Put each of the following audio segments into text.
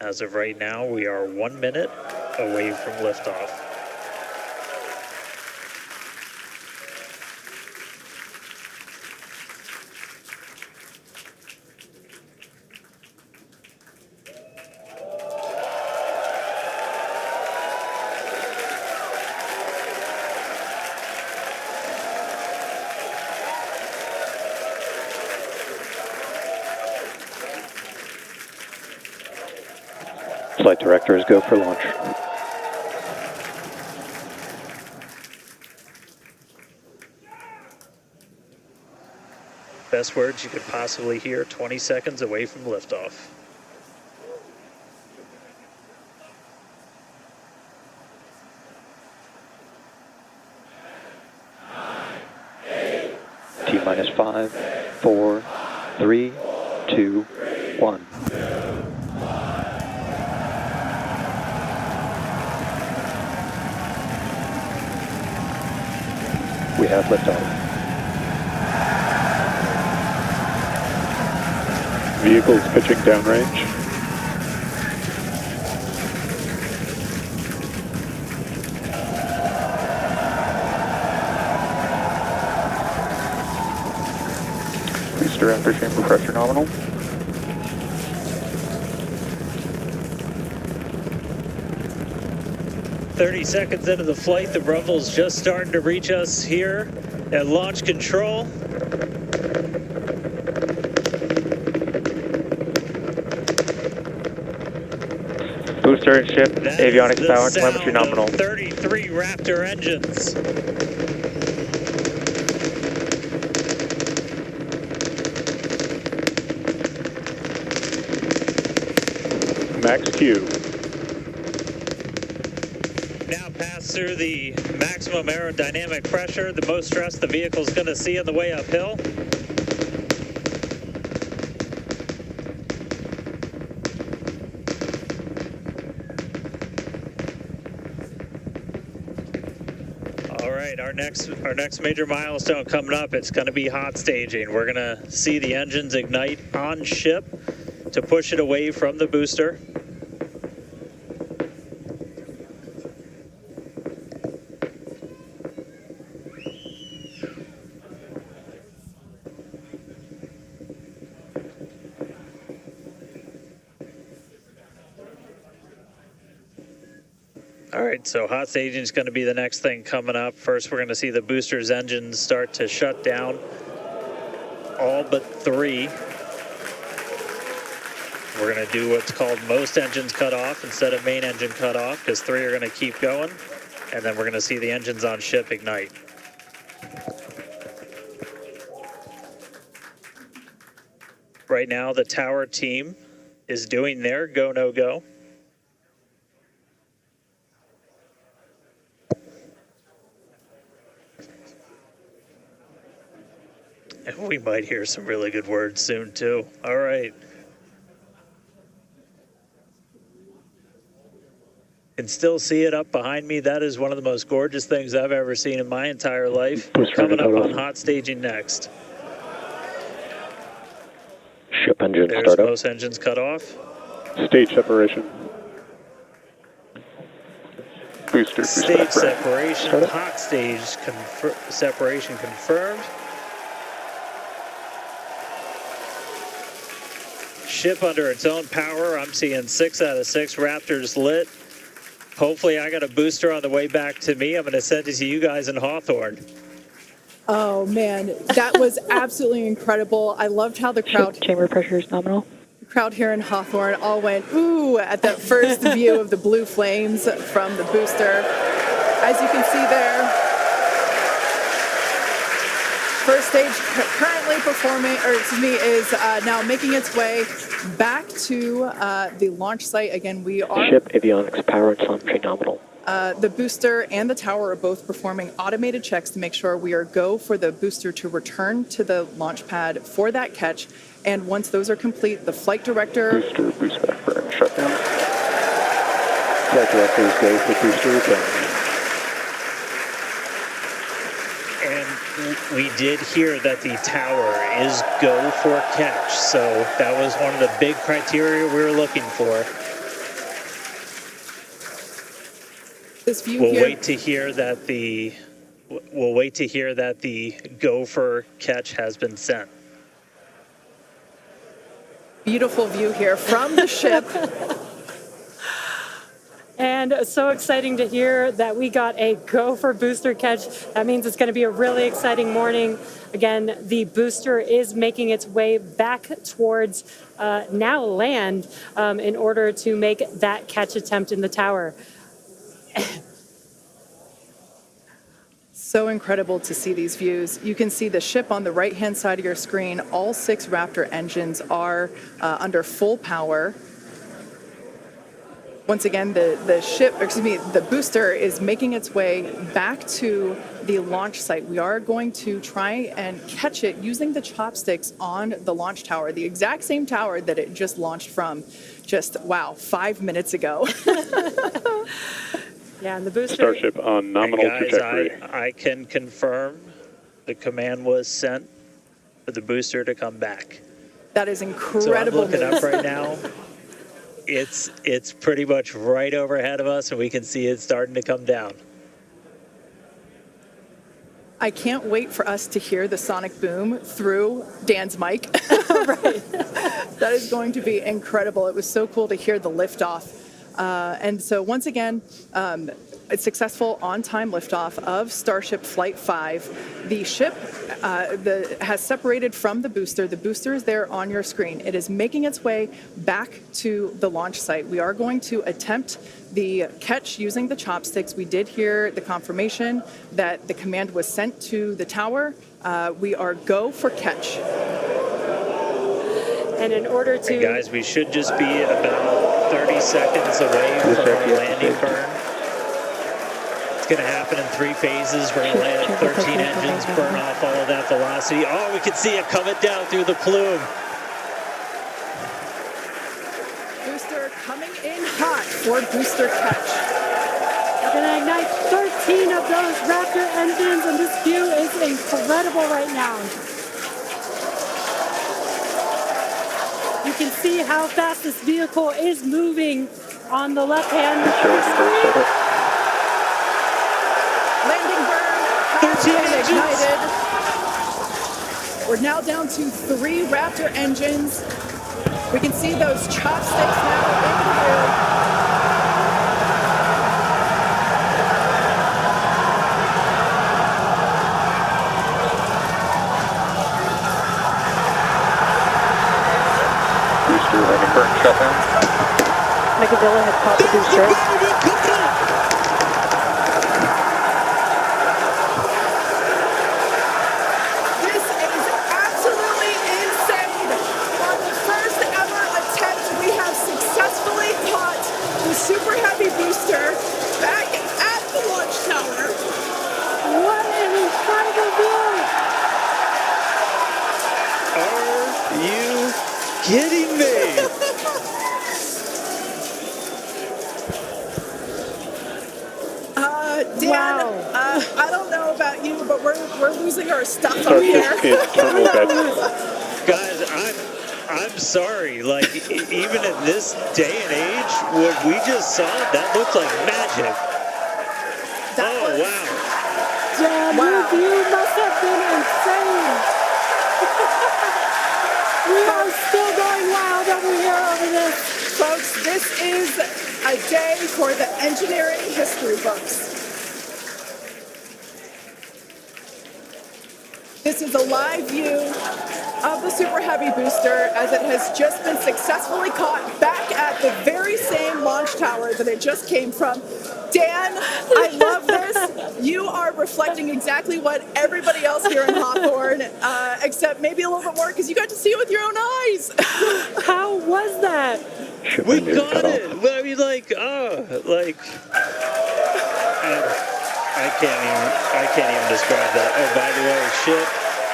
As of right now, we are 1 minute away from liftoff. Flight directors go for launch. Best words you could possibly hear 20 seconds away from liftoff. T-minus 5, 4, 3, 2, 1. We have liftoff. Vehicles pitching downrange. Booster after chamber pressure nominal. "30 seconds into the flight, the rumble's just starting to reach us here at launch control. Booster and ship, That avionics is power, the telemetry sound nominal. of 33 Raptor engines. Max Q. Now pass through the maximum aerodynamic pressure, the most stress the vehicle's going to see on the way uphill. All right, our next major milestone coming up, it's going to be hot staging. We're going to see the engines ignite on ship to push it away from the booster. All right, so hot staging is going to be the next thing coming up. First, we're going to see the booster's engines start to shut down, all but 3. We're going to do what's called most engines cut off instead of main engine cut off, because 3 are going to keep going, and then we're going to see the engines on ship ignite. Right now, the tower team is doing their go, no go. And we might hear some really good words soon, too. All right. Can still see it up behind me. That is one of the most gorgeous things I've ever seen in my entire life. Booster Coming up engine on off. hot staging next. Ship engine There's startup. most engines cut off. Stage separation. Booster Stage separate. separation, Startup. hot stage separation confirmed. Ship under its own power. I'm seeing 6 out of 6 Raptors lit. Hopefully I got a booster on the way back to me. I'm going to send it to you guys in Hawthorne. Oh man, that was absolutely incredible. I loved how the crowd Chamber pressure is nominal. here in Hawthorne all went ooh at that first view of the blue flames from the booster. As you can see there, first stage currently performing, or excuse me, is now making its way back to the launch site. Again, we are Ship avionics power and telemetry nominal. the booster and the tower are both performing automated checks to make sure we are go for the booster to return to the launch pad for that catch. And once those are complete, the flight director. Booster, boost back burn, shutdown. Flight directors go for booster return. And we did hear that the tower is go for catch. So that was one of the big criteria we were looking for. This view We'll here. wait to hear that the go for catch has been sent. Beautiful view here from the ship. And so exciting to hear that we got a go for booster catch. That means it's going to be a really exciting morning. Again, the booster is making its way back towards now land in order to make that catch attempt in the tower. So incredible to see these views. You can see the ship on the right-hand side of your screen. All 6 Raptor engines are under full power. Once again, the booster is making its way back to the launch site. We are going to try and catch it using the chopsticks on the launch tower, the exact same tower that it just launched from just, 5 minutes ago. Yeah, and the booster. Starship on nominal Guys, trajectory. I can confirm the command was sent for the booster to come back. That is So I'm incredible looking news. up right now. It's pretty much right overhead of us, and we can see it starting to come down. I can't wait for us to hear the sonic boom through Dan's mic. Right. That is going to be incredible. It was so cool to hear the liftoff. And so once again, a successful on-time liftoff of Starship Flight 5. The ship has separated from the booster. The booster is there on your screen. It is making its way back to the launch site. We are going to attempt the catch using the chopsticks. We did hear the confirmation that the command was sent to the tower. We are go for catch. And in order to... Guys, we should just be about 30 seconds away from our landing burn. It's going to happen in 3 phases. We're going to land 13 engines, burn off all of that velocity. Oh, we can see it coming down through the plume. Booster coming in hot for booster catch. We're going to ignite 13 of those Raptor engines, and this view is incredible right now. You can see how fast this vehicle is moving on the left-hand screen. Landing burn has been ignited. We're now down to 3 Raptor engines. We can see those chopsticks now in the air. Booster landing burn shutdown. Mechazilla has caught the booster. This is absolutely insane. On the first ever attempt, we have successfully caught the super heavy booster back at the launch tower. What an incredible view! Are you kidding me? Dan, Wow. I don't know about you, but we're losing our stuff up Starship here. is turbo bed. Guys, I'm sorry. Like, even in this day and age, what we just saw, that looked like magic. Oh, wow. Damn, Wow. your view must have been insane. We are still going wild over here over this. Folks, this is a day for the engineering history books. This is a live view of the Super Heavy booster as it has just been successfully caught back at the very same launch tower that it just came from. Dan, I love this. You are reflecting exactly what everybody else here in Hawthorne, except maybe a little bit more because you got to see it with your own eyes. How was that? Ship We engine got cut it. off. Well, I mean, I can't even describe that. Oh, by the way,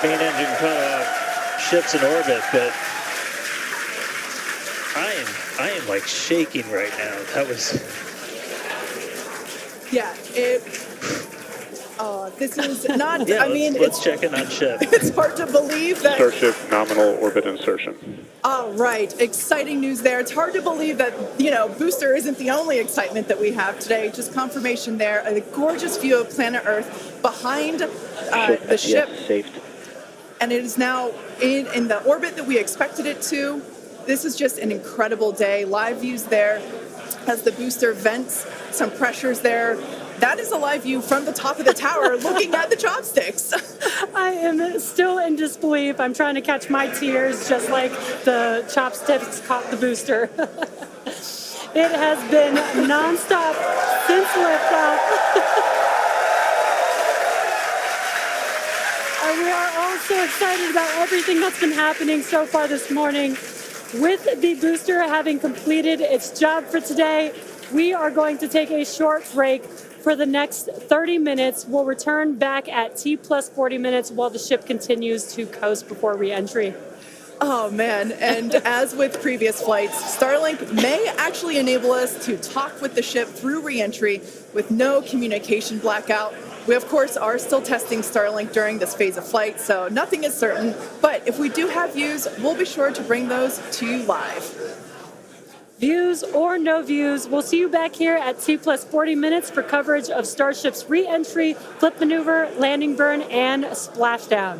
main engine cut off, ship's in orbit, but I am like shaking right now. That was, Yeah, This is not, Yeah, I mean, let's check in on ship. it's hard to believe that. Starship nominal orbit insertion. Oh, right. Exciting news there. It's hard to believe that, booster isn't the only excitement that we have today. Just confirmation there. A gorgeous view of planet Earth behind the ship. Yes, saved. And it is now in the orbit that we expected it to. This is just an incredible day. Live views there as the booster vents, some pressures there. That is a live view from the top of the tower looking at the chopsticks. I am still in disbelief. I'm trying to catch my tears just like the chopsticks caught the booster. It has been nonstop since liftoff. And we are all so excited about everything that's been happening so far this morning. With the booster having completed its job for today, we are going to take a short break for the next 30 minutes. We'll return back at T plus 40 minutes while the ship continues to coast before re-entry. Oh, man. And as with previous flights, Starlink may actually enable us to talk with the ship through re-entry with no communication blackout. We, of course, are still testing Starlink during this phase of flight, so nothing is certain. But if we do have views, we'll be sure to bring those to you live. Views or no views, we'll see you back here at T plus 40 minutes for coverage of Starship's re-entry, flip maneuver, landing burn, and splashdown.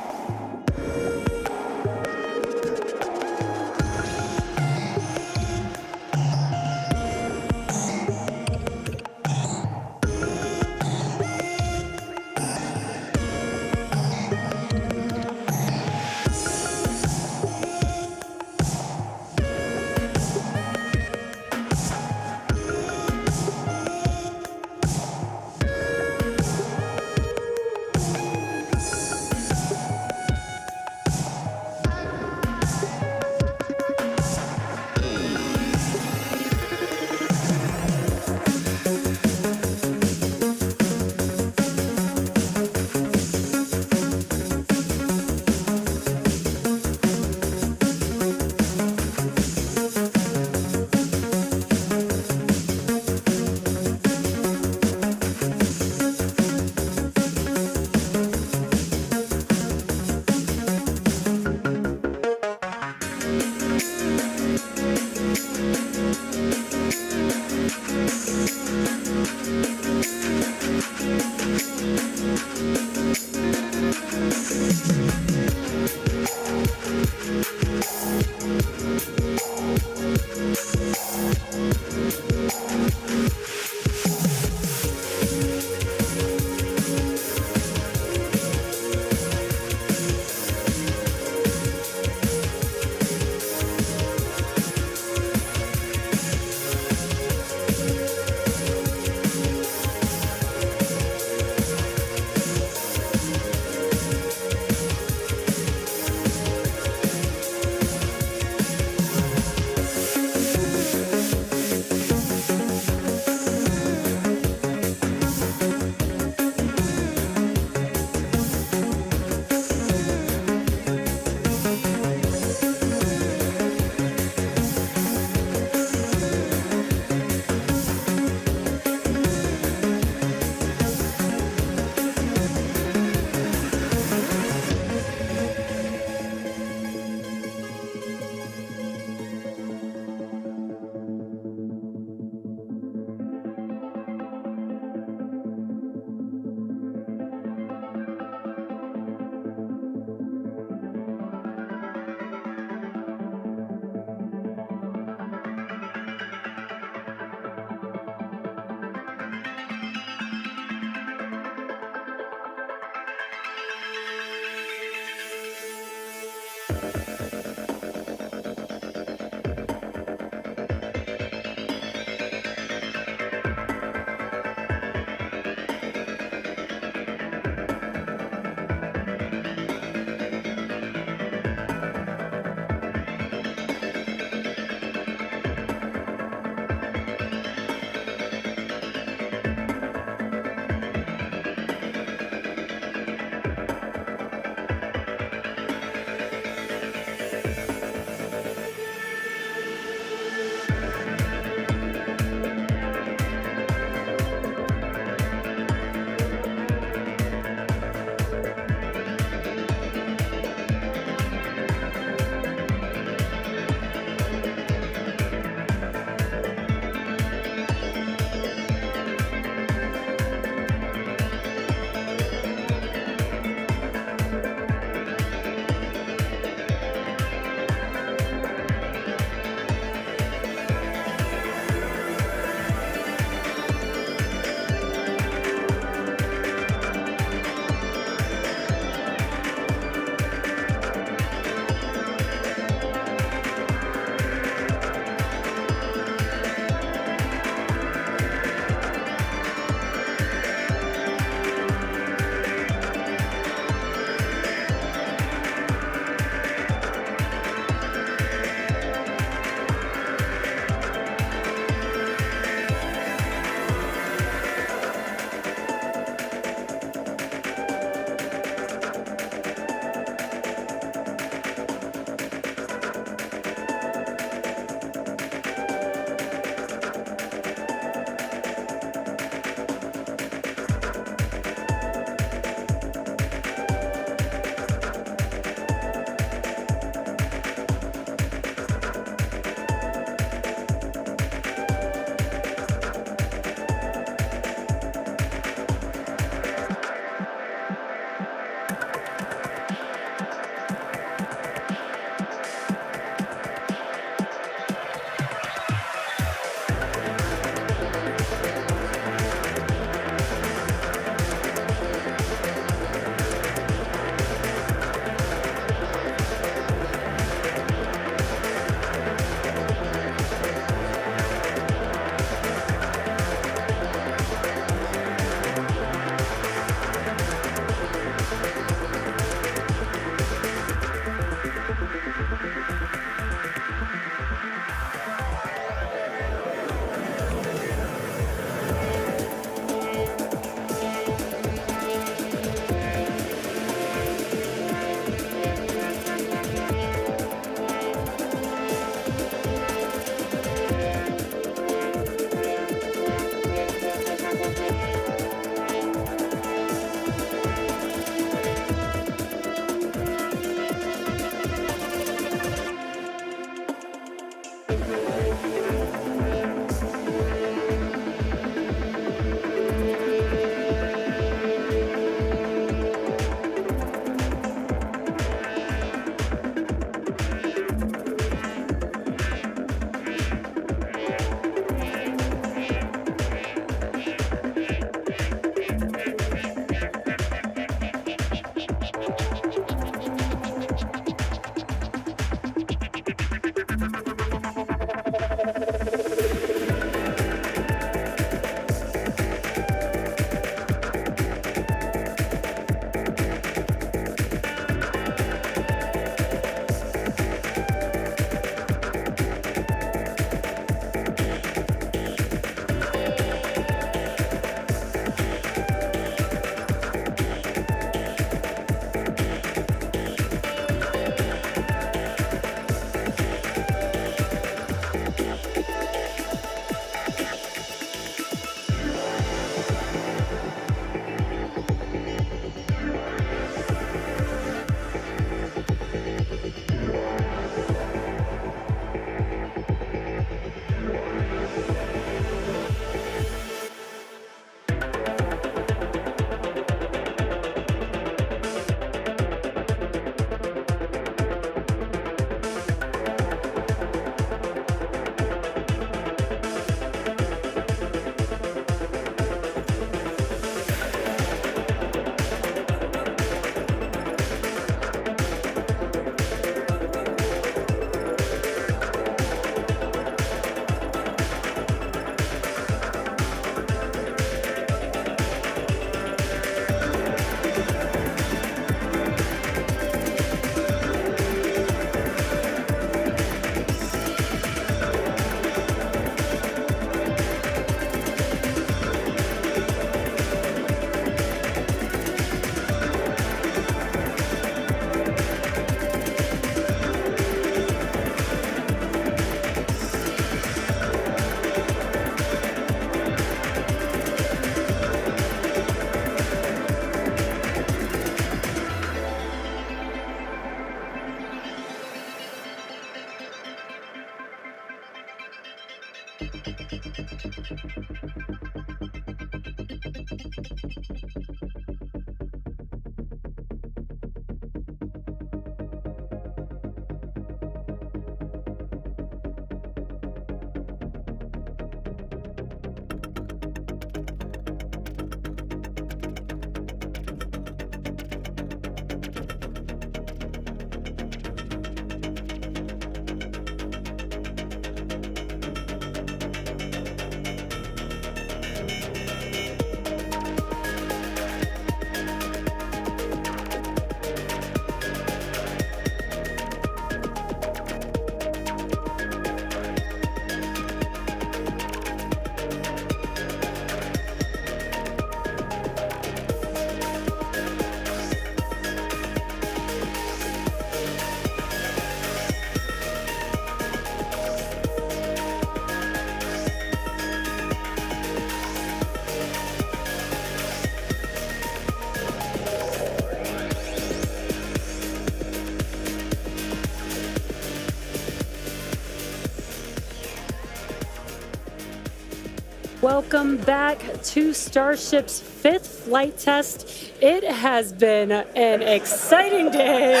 Welcome back to Starship's 5th flight test. It has been an exciting day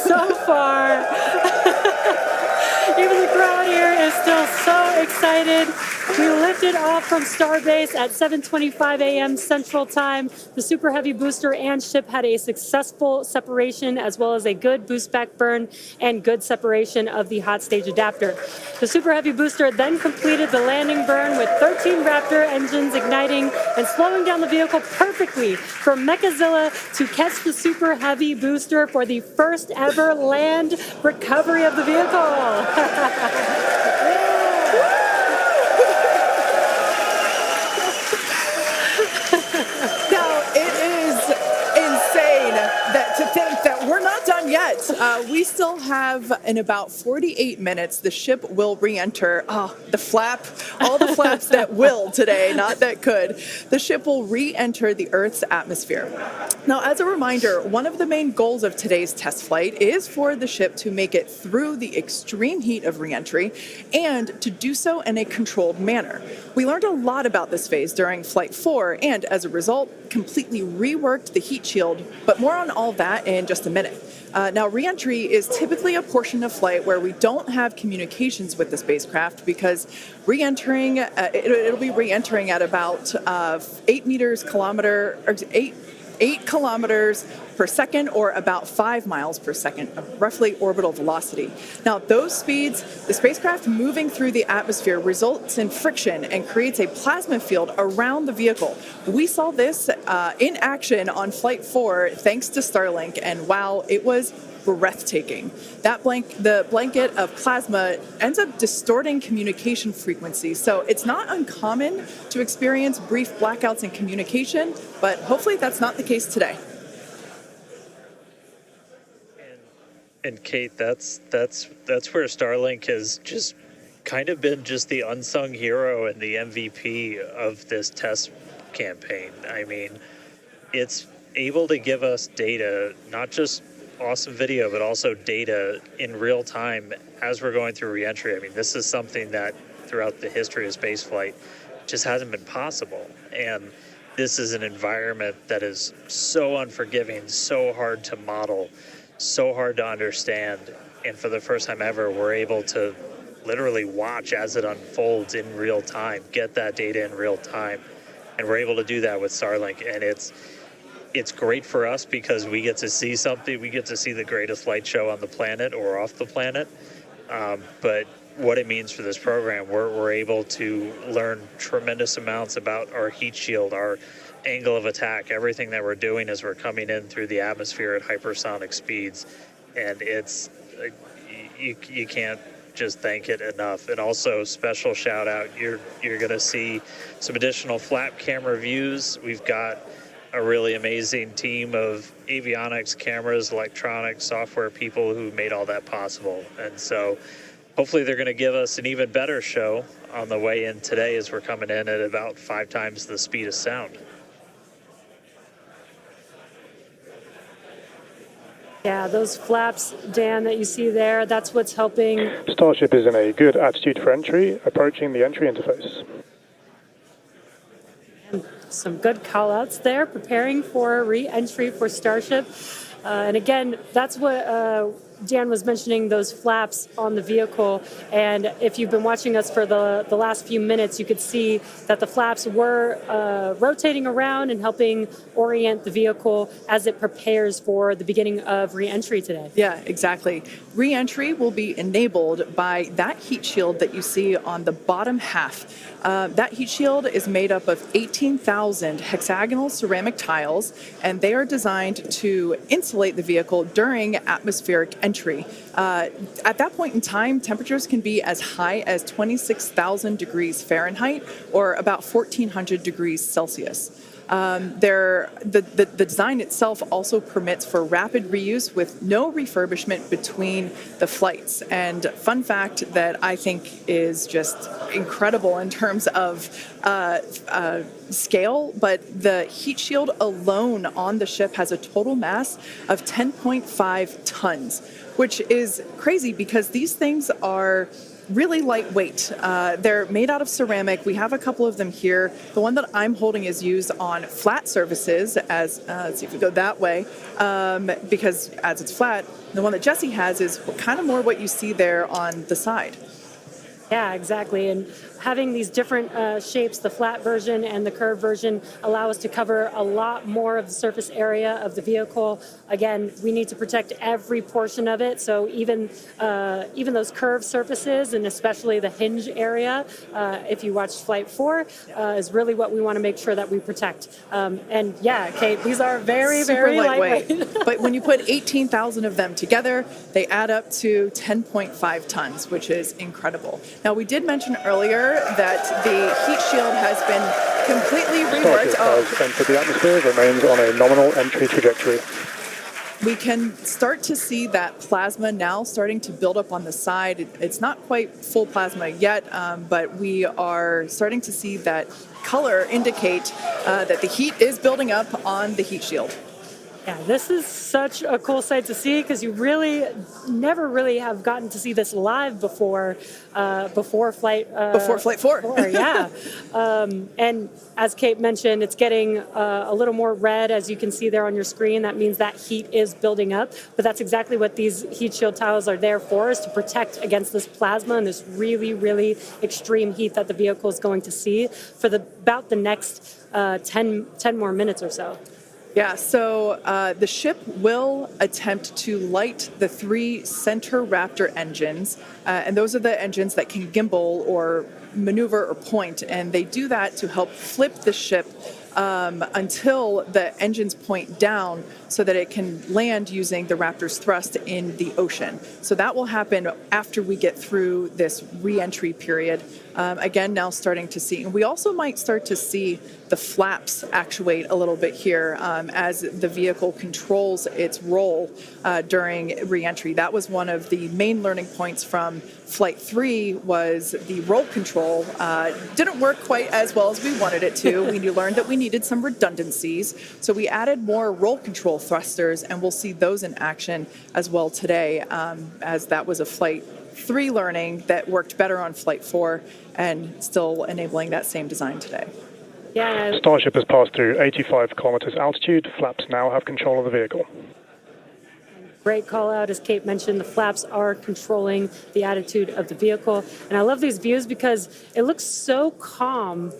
so far. Even the crowd here is still so excited. We lifted off from Starbase at 7:25 a.m. Central Time. The Super Heavy booster and ship had a successful separation, as well as a good boost back burn and good separation of the hot stage adapter. The Super Heavy booster then completed the landing burn with 13 Raptor engines igniting and slowing down the vehicle perfectly for Mechazilla to catch the Super Heavy booster for the first ever land recovery of the vehicle. To think that we're not done yet. We still have, in about 48 minutes, the ship will re-enter. Oh, the flap, all the flaps that will today, not that could. The ship will re-enter the Earth's atmosphere. Now, as a reminder, one of the main goals of today's test flight is for the ship to make it through the extreme heat of re-entry and to do so in a controlled manner. We learned a lot about this phase during Flight 4 and, as a result, completely reworked the heat shield, but more on all that in just a minute. Now, re-entry is typically a portion of flight where we don't have communications with the spacecraft because re-entering, it'll be re-entering at about 8 kilometers per second, or about 5 miles per second of roughly orbital velocity. Now, those speeds, the spacecraft moving through the atmosphere results in friction and creates a plasma field around the vehicle. We saw this in action on Flight 4 thanks to Starlink, and wow, it was breathtaking. The blanket of plasma ends up distorting communication frequencies, so it's not uncommon to experience brief blackouts in communication, but hopefully that's not the case today. And Kate, that's where Starlink has just kind of been just the unsung hero and the MVP of this test campaign. I mean, it's able to give us data, not just awesome video, but also data in real time as we're going through reentry. I mean, this is something that throughout the history of spaceflight just hasn't been possible. And this is an environment that is so unforgiving, so hard to model, so hard to understand. And for the first time ever, we're able to literally watch as it unfolds in real time, get that data in real time. And we're able to do that with Starlink. And it's great for us because we get to see something. We get to see the greatest light show on the planet or off the planet. But what it means for this program, we're able to learn tremendous amounts about our heat shield, our angle of attack, everything that we're doing as we're coming in through the atmosphere at hypersonic speeds. And it's, you can't just thank it enough. And also special shout out, you're going to see some additional flap camera views. We've got a really amazing team of avionics, cameras, electronics, software people who made all that possible. And so hopefully they're going to give us an even better show on the way in today as we're coming in at about 5 times the speed of sound. Yeah, those flaps, Dan, that you see there, that's what's helping. Starship is in a good attitude for entry, approaching the entry interface. Some good call-outs there, preparing for re-entry for Starship. And again, that's what Dan was mentioning, those flaps on the vehicle. And if you've been watching us for the last few minutes, you could see that the flaps were rotating around and helping orient the vehicle as it prepares for the beginning of re-entry today. Yeah, exactly. Re-entry will be enabled by that heat shield that you see on the bottom half. That heat shield is made up of 18,000 hexagonal ceramic tiles, and they are designed to insulate the vehicle during atmospheric entry. At that point in time, temperatures can be as high as 26,000 degrees Fahrenheit or about 1,400 degrees Celsius. The design itself also permits for rapid reuse with no refurbishment between the flights. And fun fact that I think is just incredible in terms of scale, but the heat shield alone on the ship has a total mass of 10.5 tons, which is crazy because these things are really lightweight. They're made out of ceramic. We have a couple of them here. The one that I'm holding is used on flat surfaces, as let's see if we go that way, because as it's flat. The one that Jesse has is kind of more what you see there on the side. Yeah, exactly. And having these different shapes, the flat version and the curved version, allow us to cover a lot more of the surface area of the vehicle. Again, we need to protect every portion of it. So even those curved surfaces, and especially the hinge area, if you watched Flight 4, is really what we want to make sure that we protect. And yeah, Kate, these are very, very lightweight. But when you put 18,000 of them together, they add up to 10.5 tons, which is incredible. Now, we did mention earlier that the heat shield has been completely reworked. Starship has entered the atmosphere, remains on a nominal entry trajectory. We can start to see that plasma now starting to build up on the side. It's not quite full plasma yet, but we are starting to see that color indicate that the heat is building up on the heat shield. Yeah, this is such a cool sight to see because you really never really have gotten to see this live before Flight 4. Yeah. And as Kate mentioned, it's getting a little more red, as you can see there on your screen. That means that heat is building up. But that's exactly what these heat shield tiles are there for, is to protect against this plasma and this really, really extreme heat that the vehicle is going to see for about the next 10 more minutes or so. Yeah, so the ship will attempt to light the 3 center Raptor engines, and those are the engines that can gimbal or maneuver or point, and they do that to help flip the ship until the engines point down so that it can land using the Raptor's thrust in the ocean. So that will happen after we get through this re-entry period. Again, now starting to see. And we also might start to see the flaps actuate a little bit here as the vehicle controls its roll during re-entry. That was one of the main learning points from Flight 3 was the roll control didn't work quite as well as we wanted it to. We learned that we needed some redundancies. So we added more roll control thrusters, and we'll see those in action as well today, as that was a Flight 3 learning that worked better on Flight 4 and still enabling that same design today. Yeah. Starship has passed through 85 kilometers altitude. Flaps now have control of the vehicle. Great call out. As Kate mentioned, the flaps are controlling the attitude of the vehicle. And I love these views because it looks so calm.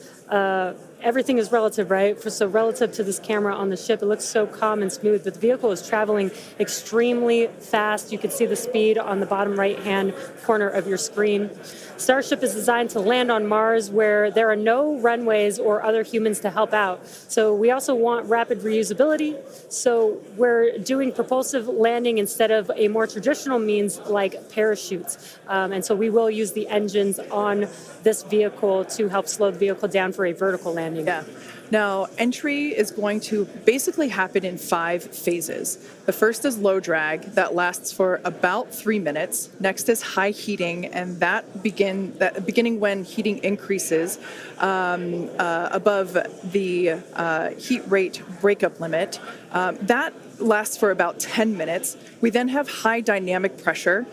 Everything is relative, right? So relative to this camera on the ship, it looks so calm and smooth, but the vehicle is traveling extremely fast. You can see the speed on the bottom right-hand corner of your screen. Starship is designed to land on Mars where there are no runways or other humans to help out. So we also want rapid reusability. So we're doing propulsive landing instead of a more traditional means like parachutes. And so we will use the engines on this vehicle to help slow the vehicle down for a vertical landing. Yeah. Now, entry is going to basically happen in 5 phases. The first is low drag. That lasts for about 3 minutes. Next is high heating, and that beginning when heating increases above the heat rate breakup limit. That lasts for about 10 minutes. We then have high dynamic pressure.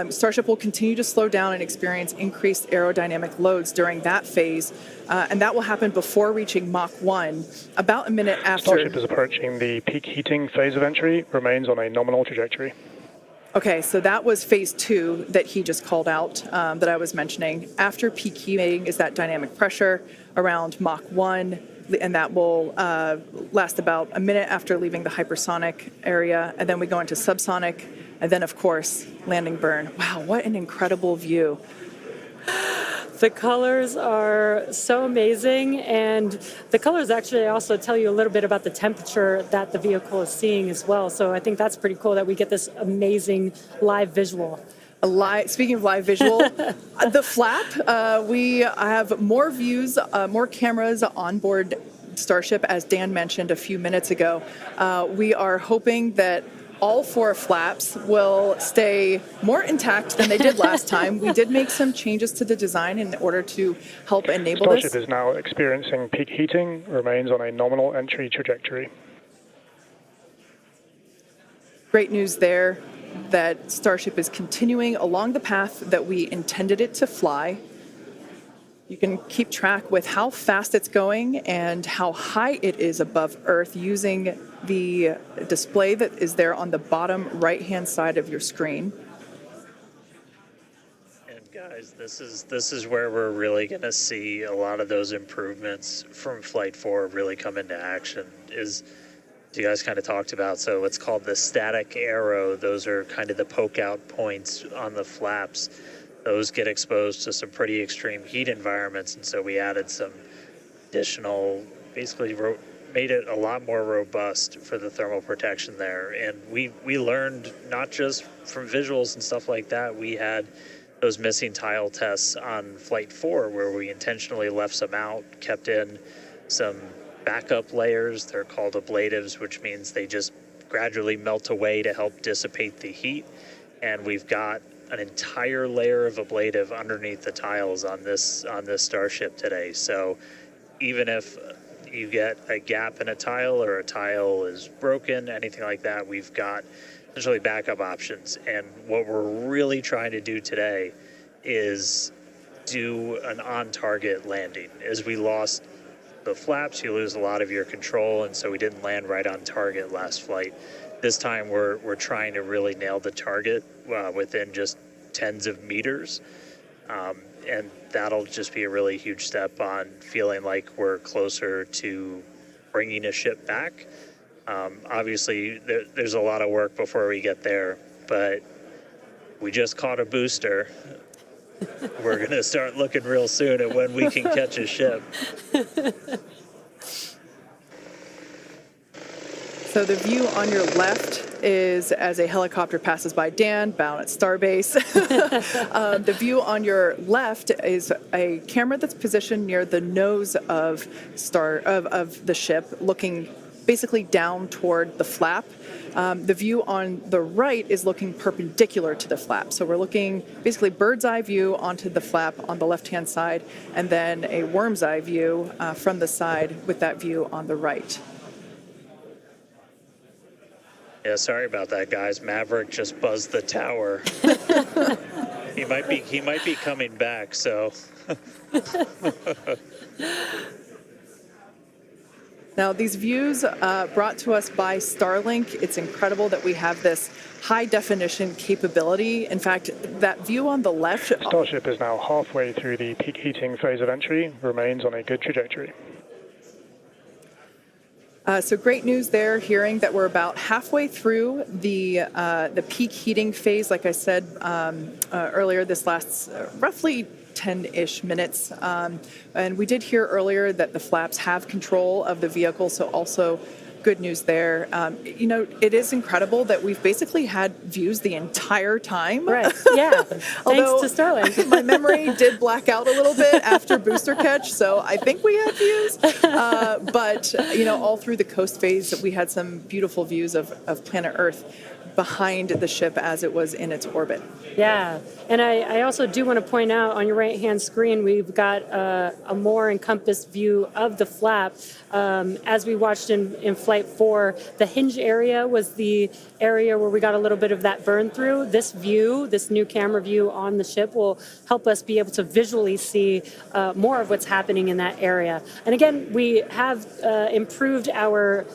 Starship will continue to slow down and experience increased aerodynamic loads during that phase, and that will happen before reaching Mach 1, about a minute after. Starship is approaching the peak heating phase of entry, remains on a nominal trajectory. Okay, so that was phase 2 that he just called out, that I was mentioning. After peak heating is that dynamic pressure around Mach 1, and that will last about a minute after leaving the hypersonic area, and then we go into subsonic, and then, of course, landing burn. Wow, what an incredible view. The colors are so amazing, and the colors actually also tell you a little bit about the temperature that the vehicle is seeing as well. So I think that's pretty cool that we get this amazing live visual. Speaking of live visual, the flap, we have more views, more cameras on board Starship, as Dan mentioned a few minutes ago. We are hoping that all 4 flaps will stay more intact than they did last time. We did make some changes to the design in order to help enable Starship this. is now experiencing peak heating, remains on a nominal entry trajectory. Great news there that Starship is continuing along the path that we intended it to fly. You can keep track with how fast it's going and how high it is above Earth using the display that is there on the bottom right-hand side of your screen. And guys, this is where we're really going to see a lot of those improvements from Flight 4 really come into action. Is you guys kind of talked about, so it's called the static arrow. Those are kind of the poke out points on the flaps. Those get exposed to some pretty extreme heat environments, and so we added some additional, basically made it a lot more robust for the thermal protection there. And we learned not just from visuals and stuff like that. We had those missing tile tests on Flight 4 where we intentionally left some out, kept in some backup layers. They're called ablatives, which means they just gradually melt away to help dissipate the heat. And we've got an entire layer of ablative underneath the tiles on this Starship today. So even if you get a gap in a tile or a tile is broken, anything like that, we've got essentially backup options. And what we're really trying to do today is do an on-target landing. As we lost the flaps, you lose a lot of your control, and so we didn't land right on target last flight. This time we're trying to really nail the target within just tens of meters, and that'll just be a really huge step on feeling like we're closer to bringing a ship back. Obviously, there's a lot of work before we get there, but we just caught a booster. We're going to start looking real soon at when we can catch a ship. So the view on your left is as a helicopter passes by Dan, bound at Starbase. The view on your left is a camera that's positioned near the nose of the ship, looking basically down toward the flap. The view on the right is looking perpendicular to the flap. So we're looking basically bird's eye view onto the flap on the left-hand side, and then a worm's eye view from the side with that view on the right. Yeah, sorry about that, guys. Maverick just buzzed the tower. He might be coming back, so. Now, these views brought to us by Starlink. It's incredible that we have this high definition capability. In fact, that view on the left. Starship is now halfway through the peak heating phase of entry, remains on a good trajectory. So great news there, hearing that we're about halfway through the peak heating phase. Like I said earlier, this lasts roughly 10-ish minutes. And we did hear earlier that the flaps have control of the vehicle, so also good news there. You know, it is incredible that we've basically had views the entire time. Right, yeah, thanks to Starlink. My memory did black out a little bit after booster catch, so I think we had views. But, you know, all through the coast phase, we had some beautiful views of planet Earth behind the ship as it was in its orbit. Yeah, and I also do want to point out on your right-hand screen, we've got a more encompassed view of the flap. As we watched in flight Flight 4, the hinge area was the area where we got a little bit of that burn through. This view, this new camera view on the ship, will help us be able to visually see more of what's happening in that area. And again, we have improved our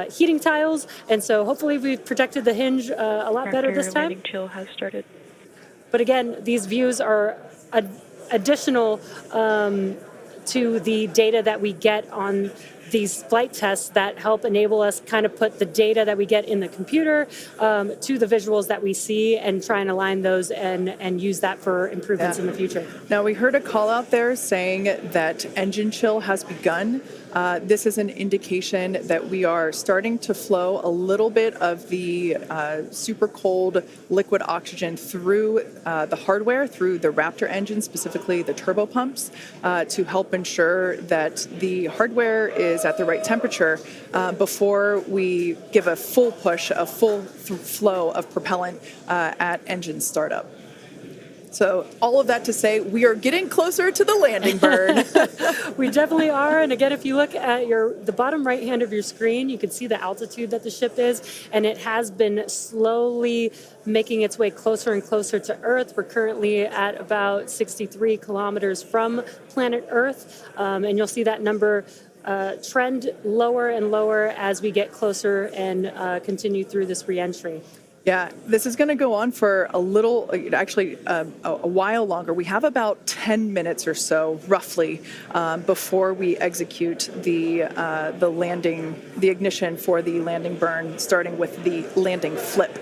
heating tiles, and so hopefully we've protected the hinge a lot better this time. Landing chill has started. But again, these views are additional to the data that we get on these flight tests that help enable us kind of put the data that we get in the computer to the visuals that we see and try and align those and use that for improvements in the future. Now, we heard a call out there saying that engine chill has begun. This is an indication that we are starting to flow a little bit of the super cold liquid oxygen through the hardware, through the Raptor engine, specifically the turbo pumps, to help ensure that the hardware is at the right temperature before we give a full push, a full flow of propellant at engine startup. So all of that to say, we are getting closer to the landing burn. We definitely are. And again, if you look at the bottom right hand of your screen, you can see the altitude that the ship is, and it has been slowly making its way closer and closer to Earth. We're currently at about 63 kilometers from planet Earth, and you'll see that number trend lower and lower as we get closer and continue through this reentry. Yeah, this is going to go on for a little, actually a while longer. We have about 10 minutes or so, roughly, before we execute the landing, the ignition for the landing burn, starting with the landing flip.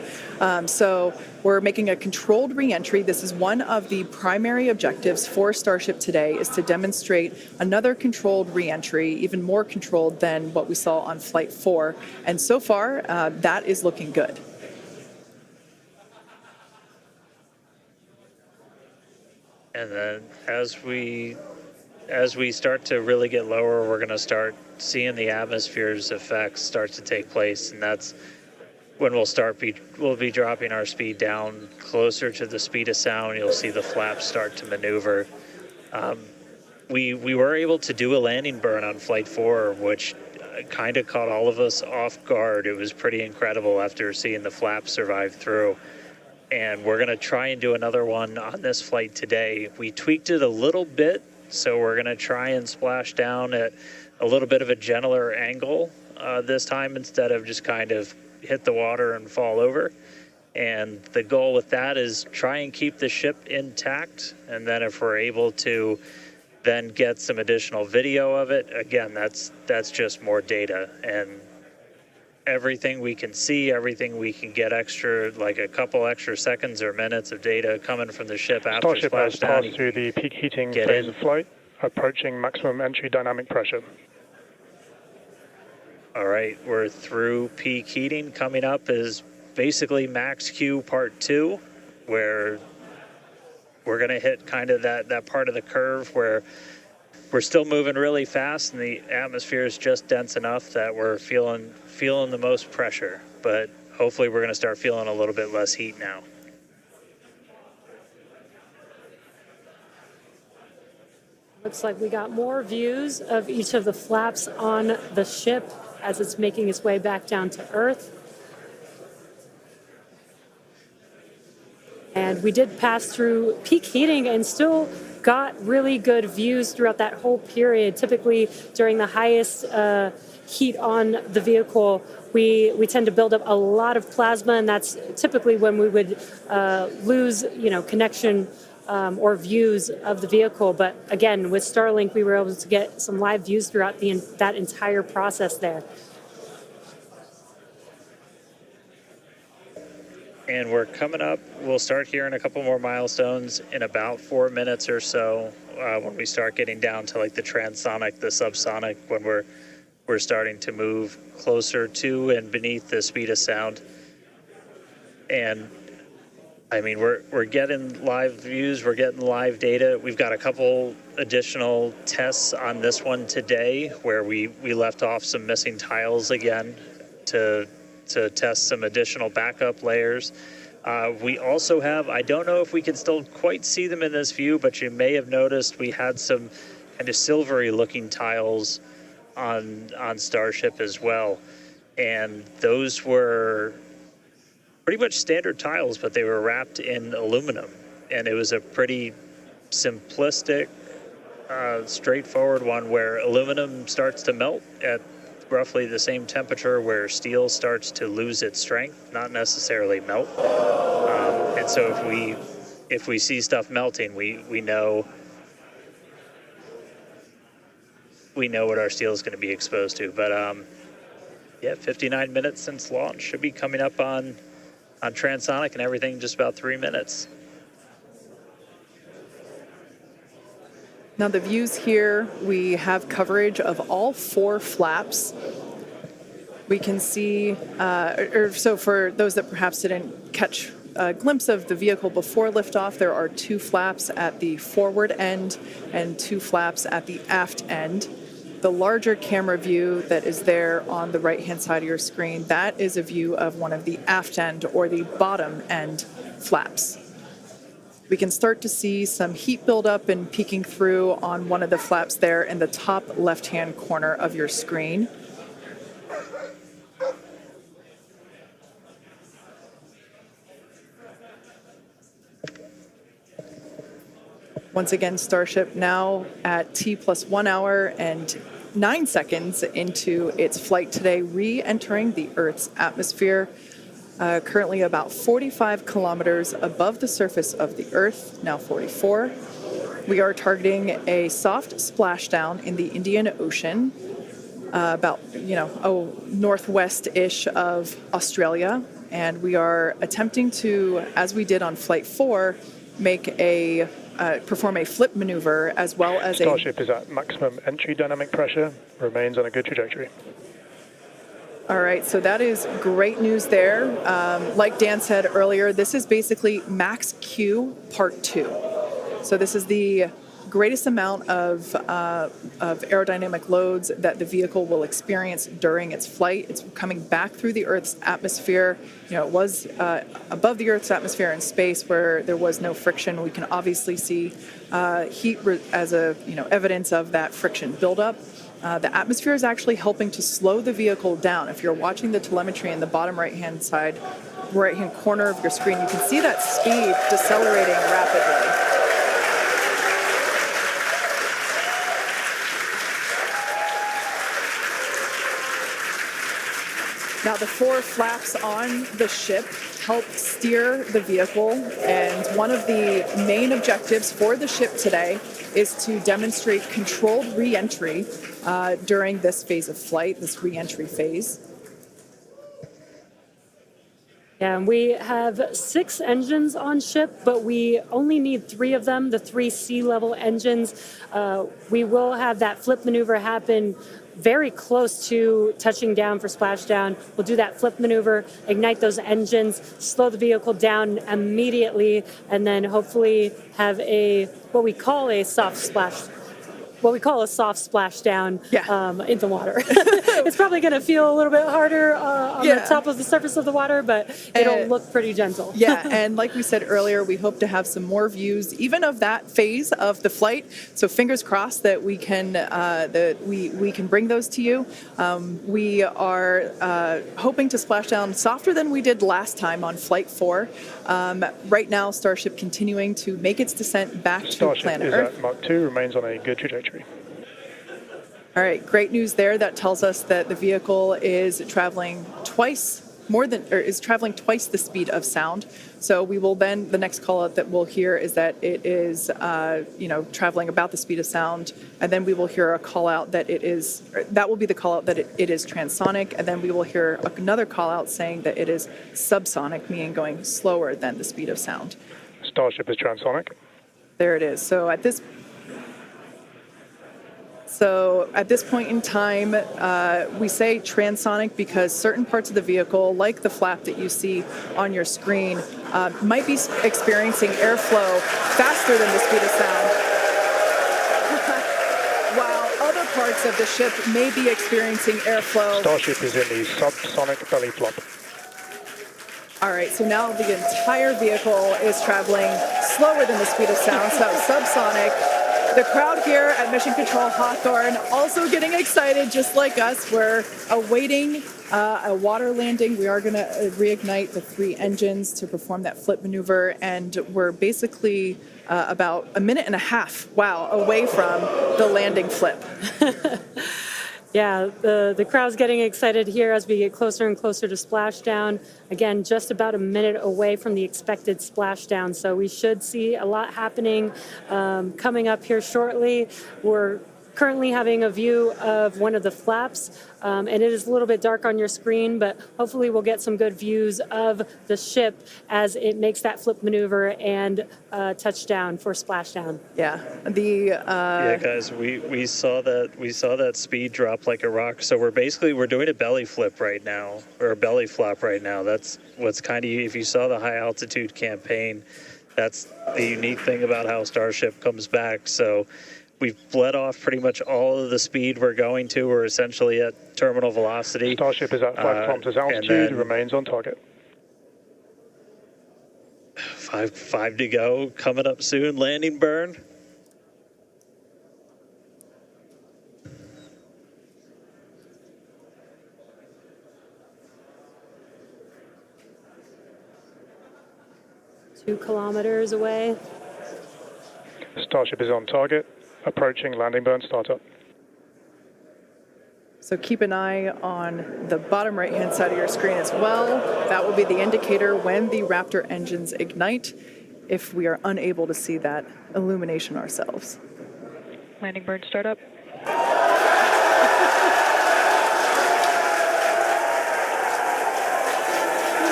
So we're making a controlled reentry. This is one of the primary objectives for Starship today, is to demonstrate another controlled reentry, even more controlled than what we saw on Flight 4. And so far, that is looking good. And then as we start to really get lower, we're going to start seeing the atmosphere's effects start to take place, and that's when we'll be dropping our speed down closer to the speed of sound. You'll see the flaps start to maneuver. We were able to do a landing burn on Flight 4, which kind of caught all of us off guard. It was pretty incredible after seeing the flaps survive through. And we're going to try and do another one on this flight today. We tweaked it a little bit, so we're going to try and splash down at a little bit of a gentler angle this time, instead of just kind of hit the water and fall over. And the goal with that is try and keep the ship intact, and then if we're able to then get some additional video of it, again, that's just more data. And everything we can see, everything we can get extra, like a couple extra seconds or minutes of data coming from the ship after Starship has splashdown. passed through the peak heating phase of flight, approaching maximum entry dynamic pressure. All right, we're through peak heating. Coming up is basically max Q part 2, where we're going to hit kind of that part of the curve where we're still moving really fast and the atmosphere is just dense enough that we're feeling the most pressure, but hopefully we're going to start feeling a little bit less heat now. Looks like we got more views of each of the flaps on the ship as it's making its way back down to Earth. And we did pass through peak heating and still got really good views throughout that whole period. Typically, during the highest heat on the vehicle, we tend to build up a lot of plasma, and that's typically when we would lose, connection or views of the vehicle. But again, with Starlink, we were able to get some live views throughout that entire process there. And we're coming up, we'll start hearing a couple more milestones in about 4 minutes or so, when we start getting down to like the transonic, the subsonic, when we're starting to move closer to and beneath the speed of sound. And I mean, we're getting live views, we're getting live data. We've got a couple additional tests on this one today where we left off some missing tiles again to test some additional backup layers. We also have, I don't know if we can still quite see them in this view, but you may have noticed we had some kind of silvery looking tiles on Starship as well. and those were pretty much standard tiles, but they were wrapped in aluminum, and it was a pretty simplistic, straightforward one where aluminum starts to melt at roughly the same temperature where steel starts to lose its strength, not necessarily melt. And so if we see stuff melting, we know what our steel is going to be exposed to. But yeah, 59 minutes since launch, should be coming up on transonic and everything just about 3 minutes. Now the views here, we have coverage of all 4 flaps. We can see, so for those that perhaps didn't catch a glimpse of the vehicle before liftoff, there are 2 flaps at the forward end and 2 flaps at the aft end. The larger camera view that is there on the right-hand side of your screen, that is a view of one of the aft end or the bottom end flaps. We can start to see some heat buildup and peeking through on one of the flaps there in the top left-hand corner of your screen. Once again, Starship now at T plus 1 hour and 9 seconds into its flight today, re-entering the Earth's atmosphere. Currently about 45 kilometers above the surface of the Earth, now 44. We are targeting a soft splashdown in the Indian Ocean, about, northwest-ish of Australia. And we are attempting to, as we did on Flight 4, perform a flip maneuver as well as Starship is at maximum entry dynamic pressure, remains on a good trajectory. All right, so that is great news there. Like Dan said earlier, this is basically max Q part 2. So this is the greatest amount of aerodynamic loads that the vehicle will experience during its flight. It's coming back through the Earth's atmosphere. It was above the Earth's atmosphere in space where there was no friction. We can obviously see heat as evidence of that friction buildup. The atmosphere is actually helping to slow the vehicle down. If you're watching the telemetry in the bottom right-hand corner of your screen, you can see that speed decelerating rapidly. Now, the 4 flaps on the ship help steer the vehicle, and one of the main objectives for the ship today is to demonstrate controlled re-entry during this phase of flight, this re-entry phase. Yeah, and we have 6 engines on ship, but we only need 3 of them, the 3 sea-level engines. We will have that flip maneuver happen very close to touching down for splashdown. We'll do that flip maneuver, ignite those engines, slow the vehicle down immediately, and then hopefully have what we call a soft splashdown in the water. It's probably going to feel a little bit harder on the top of the surface of the water, but it'll look pretty gentle. Yeah, and like we said earlier, we hope to have some more views, even of that phase of the flight. So fingers crossed that we can we can bring those to you. We are hoping to splash down softer than we did last time on Flight 4. Right now, Starship continuing to make its descent back to planet Earth. Starship is at Mach 2, remains on a good trajectory. All right, great news there. That tells us that the vehicle is traveling twice the speed of sound. So we will then, the next call out that we'll hear is that it is, traveling about the speed of sound. And then we will hear a call out that that will be the call out that it is transonic. And then we will hear another call out saying that it is subsonic, meaning going slower than the speed of sound. Starship is transonic. There it is. So at this point in time, we say transonic because certain parts of the vehicle, like the flap that you see on your screen, might be experiencing airflow faster than the speed of sound, while other parts of the ship may be experiencing airflow. Starship is in the subsonic belly flop. All right, so now the entire vehicle is traveling slower than the speed of sound, so subsonic. The crowd here at Mission Control Hawthorne also getting excited, just like us. We're awaiting a water landing. We are going to reignite the 3 engines to perform that flip maneuver, and we're basically about a minute and a half, away from the landing flip. Yeah, the crowd's getting excited here as we get closer and closer to splashdown. Again, just about a minute away from the expected splashdown, so we should see a lot happening coming up here shortly. We're currently having a view of one of the flaps, and it is a little bit dark on your screen, but hopefully we'll get some good views of the ship as it makes that flip maneuver and touchdown for splashdown. Yeah, yeah, guys, we saw that speed drop like a rock. So we're doing a belly flip right now, or a belly flop right now. That's what's kind of, if you saw the high altitude campaign, that's the unique thing about how Starship comes back. So we've bled off pretty much all of the speed we're going to. We're essentially at terminal velocity. Starship is at 5 kilometers altitude, remains on target. 5 to go, coming up soon, landing burn. Two kilometers away. Starship is on target, approaching landing burn startup. So keep an eye on the bottom right-hand side of your screen as well. That will be the indicator when the Raptor engines ignite, if we are unable to see that illumination ourselves. Landing burn startup. What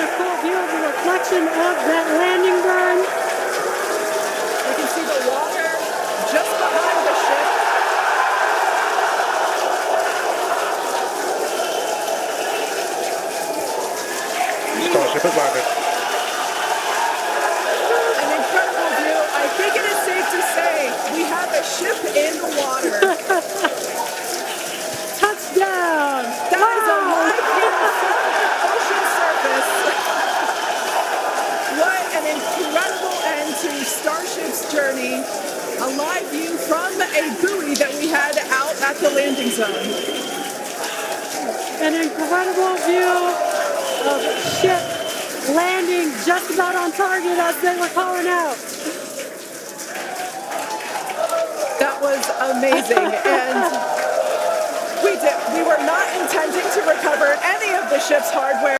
a cool view of the reflection of that landing burn. You can see the water just behind the ship. Starship has landed. An incredible view. I think it is safe to say we have a ship in the water. Touchdown! That is a live view from the ocean surface. What an incredible end to Starship's journey. A live view from a buoy that we had out at the landing zone. An incredible view of ship landing just about on target as they were calling out. That was amazing. And we were not intending to recover any of the ship's hardware.